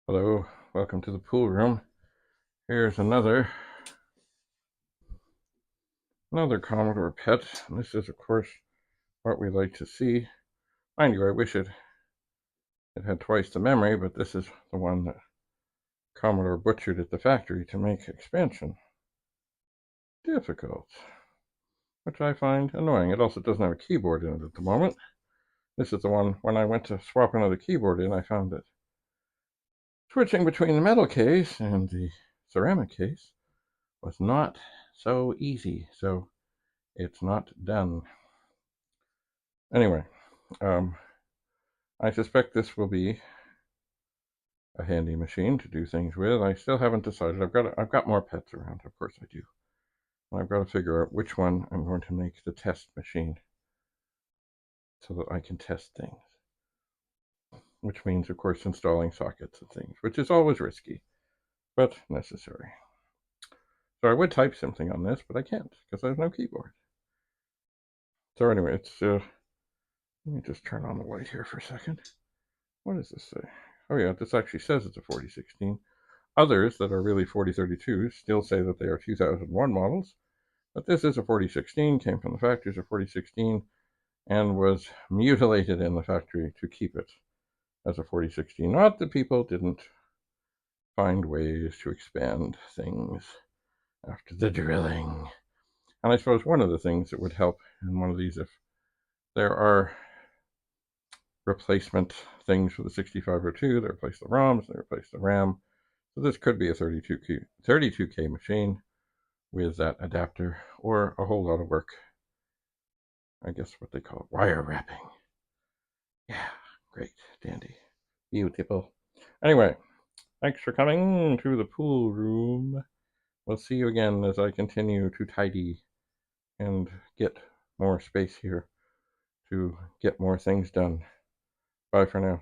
Hello, welcome to the pool room. Here's another Commodore pet. And this is, of course, what we like to see. Mind you, I wish it had twice the memory, but this is the one that Commodore butchered at the factory to make expansion difficult, which I find annoying. It also doesn't have a keyboard in it at the moment. This is the one, when I went to swap another keyboard in, I found that switching between the metal case and the ceramic case was not so easy, so it's not done. Anyway, I suspect this will be a handy machine to do things with. I still haven't decided. I've got more pets around, of course I do. And I've got to figure out which one I'm going to make the test machine so that I can test things. Which means, of course, installing sockets and things, which is always risky, but necessary. So I would type something on this, but I can't because I have no keyboard. So anyway, let me just turn on the light here for a second. What does this say? Oh yeah, this actually says it's a 4016. Others that are really 4032s still say that they are 2001 models, but this is a 4016, came from the factory as a 4016, and was mutilated in the factory to keep it as a 4016. Not that people didn't find ways to expand things after the drilling. And I suppose one of the things that would help in one of these, if there are replacement things for the 6502, they replace the ROMs, they replace the RAM. So this could be a 32K machine with that adapter, or a whole lot of work. I guess what they call wire wrapping. Yeah, great, dandy, beautiful. Anyway, thanks for coming to the pool room. We'll see you again as I continue to tidy and get more space here to get more things done. Bye for now.